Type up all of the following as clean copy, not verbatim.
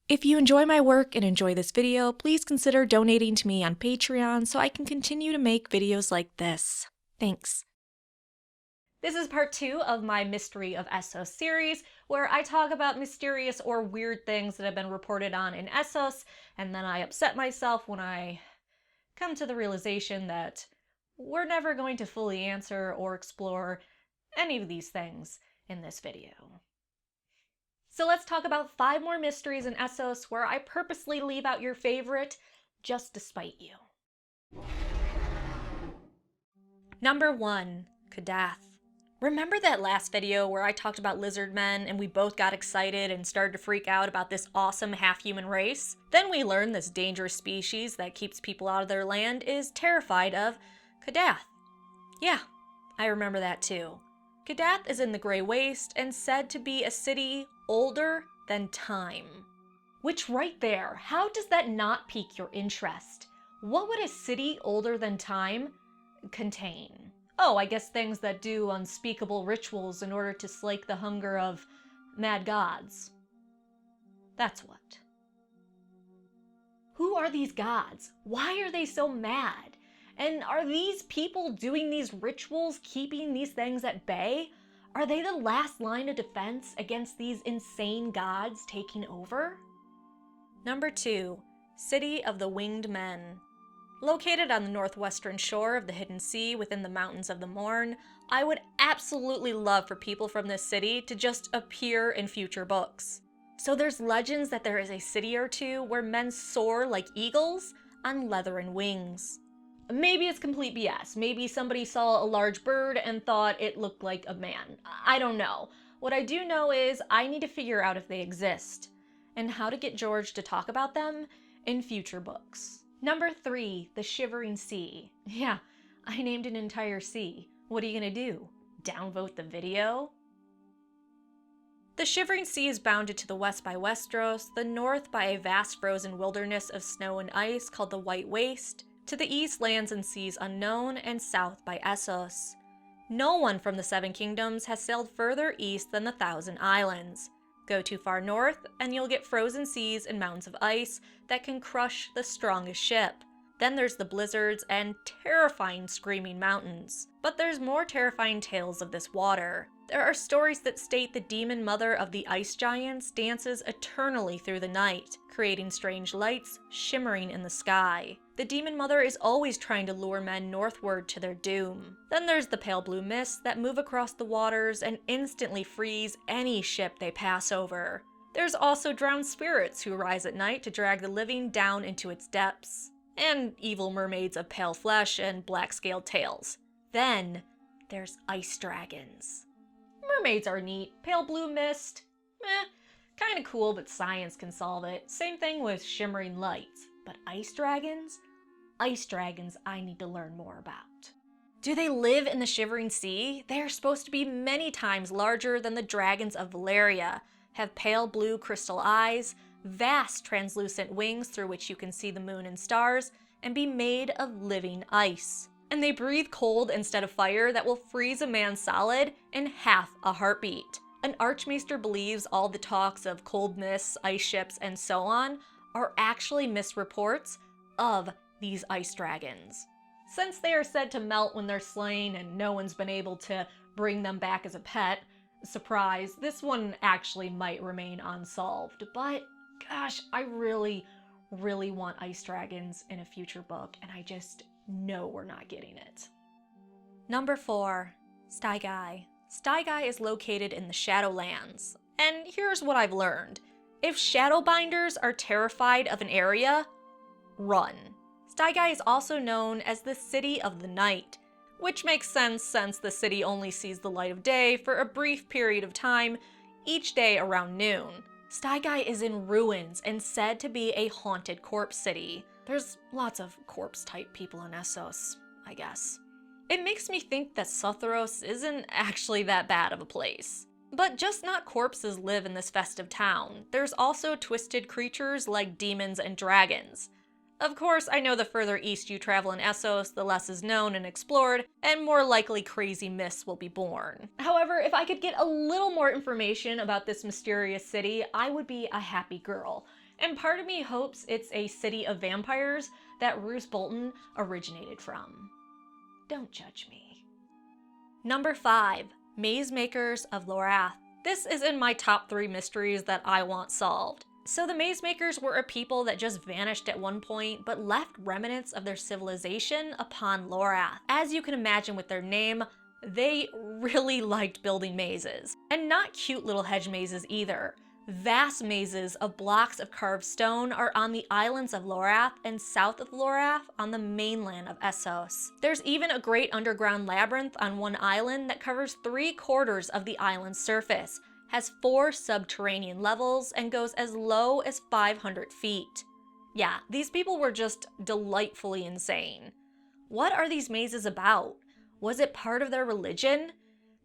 If you enjoy my work and enjoy this video, please consider donating to me on Patreon so I can continue to make videos like this. Thanks. This is part 2 of my Mystery of Essos series, where I talk about mysterious or weird things that have been reported on in Essos, and then I upset myself when I come to the realization that we're never going to fully answer or explore any of these things in this video. So let's talk about 5 more mysteries in Essos where I purposely leave out your favorite just to spite you. Number 1, Cadena. Remember that last video where I talked about lizard men and we both got excited and started to freak out about this awesome half-human race? Then we learned this dangerous species that keeps people out of their land is terrified of Cadena. Yeah, I remember that too. Cadena is in the Grey Waste and said to be a city older than time. Which right there, how does that not pique your interest? What would a city older than time contain? Oh, I guess things that do unspeakable rituals in order to slake the hunger of mad gods. That's what. Who are these gods? Why are they so mad? And are these people doing these rituals keeping these things at bay? Are they the last line of defense against these insane gods taking over? Number 2, City of the Winged Men. Located on the northwestern shore of the Hidden Sea within the Mountains of the Morn, I would absolutely love for people from this city to just appear in future books. So there's legends that there is a city or two where men soar like eagles on leathern wings. Maybe it's complete BS. Maybe somebody saw a large bird and thought it looked like a man. I don't know. What I do know is I need to figure out if they exist and how to get George to talk about them in future books. Number 3, the Shivering Sea. Yeah, I named an entire sea. What are you gonna do? Downvote the video? The Shivering Sea is bounded to the west by Westeros, the north by a vast frozen wilderness of snow and ice called the White Waste, to the east lands and seas unknown, and south by Essos. No one from the Seven Kingdoms has sailed further east than the Thousand Islands. Go too far north, and you'll get frozen seas and mountains of ice that can crush the strongest ship. Then there's the blizzards and terrifying screaming mountains. But there's more terrifying tales of this water. There are stories that state the demon mother of the ice giants dances eternally through the night, creating strange lights shimmering in the sky. The demon mother is always trying to lure men northward to their doom. Then there's the pale blue mists that move across the waters and instantly freeze any ship they pass over. There's also drowned spirits who rise at night to drag the living down into its depths. And evil mermaids of pale flesh and black-scaled tails. Then there's ice dragons. Mermaids are neat. Pale blue mist, kinda cool, but science can solve it. Same thing with shimmering lights. But ice dragons? Ice dragons I need to learn more about. Do they live in the Shivering Sea? They are supposed to be many times larger than the dragons of Valeria, have pale blue crystal eyes, vast translucent wings through which you can see the moon and stars, and be made of living ice. And they breathe cold instead of fire that will freeze a man solid in half a heartbeat. An Archmaester believes all the talks of cold mists, ice ships, and so on are actually misreports of these ice dragons. Since they are said to melt when they're slain and no one's been able to bring them back as a pet, surprise, this one actually might remain unsolved. But gosh, I really want ice dragons in a future book, and I just know we're not getting it. Number 4, Stygai. Stygai is located in the Shadowlands, and here's what I've learned. If Shadowbinders are terrified of an area, run. Stygai is also known as the City of the Night, which makes sense since the city only sees the light of day for a brief period of time each day around noon. Stygai is in ruins and said to be a haunted corpse city. There's lots of corpse-type people in Essos, I guess. It makes me think that Sotheros isn't actually that bad of a place. But just not corpses live in this festive town. There's also twisted creatures like demons and dragons. Of course, I know the further east you travel in Essos, the less is known and explored, and more likely crazy myths will be born. However, if I could get a little more information about this mysterious city, I would be a happy girl. And part of me hopes it's a city of vampires that Roose Bolton originated from. Don't judge me. Number 5. Maze Makers of Lorath. This is in my top 3 mysteries that I want solved. So the Maze Makers were a people that just vanished at one point, but left remnants of their civilization upon Lorath. As you can imagine with their name, they really liked building mazes. And not cute little hedge mazes either. Vast mazes of blocks of carved stone are on the islands of Lorath and south of Lorath on the mainland of Essos. There's even a great underground labyrinth on one island that covers 3/4 of the island's surface, has 4 subterranean levels, and goes as low as 500 feet. Yeah, these people were just delightfully insane. What are these mazes about? Was it part of their religion?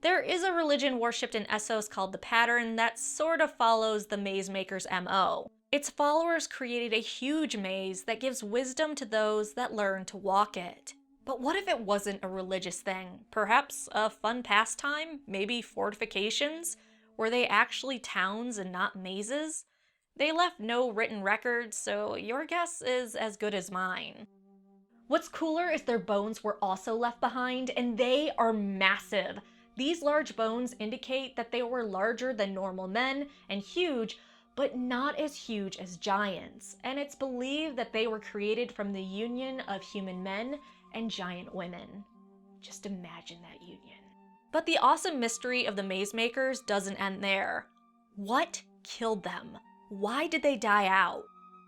There is a religion worshipped in Essos called the Pattern that sort of follows the Maze Maker's MO. Its followers created a huge maze that gives wisdom to those that learn to walk it. But what if it wasn't a religious thing? Perhaps a fun pastime? Maybe fortifications? Were they actually towns and not mazes? They left no written records, so your guess is as good as mine. What's cooler is their bones were also left behind, and they are massive. These large bones indicate that they were larger than normal men and huge, but not as huge as giants. And it's believed that they were created from the union of human men and giant women. Just imagine that union. But the awesome mystery of the Maze Makers doesn't end there. What killed them? Why did they die out?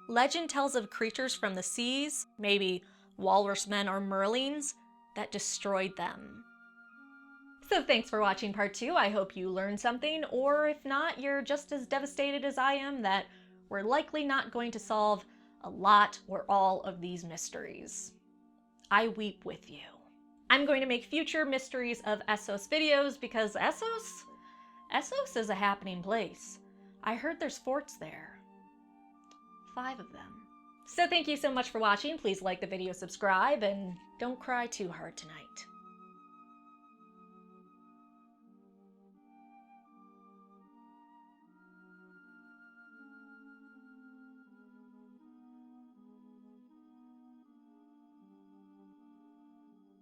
Legend tells of creatures from the seas, maybe walrus men or merlins, that destroyed them. So thanks for watching part 2. I hope you learned something, or if not, you're just as devastated as I am that we're likely not going to solve a lot or all of these mysteries. I weep with you. I'm going to make future Mysteries of Essos videos because Essos is a happening place. I heard there's forts there. 5 of them. So thank you so much for watching. Please like the video, subscribe, and don't cry too hard tonight.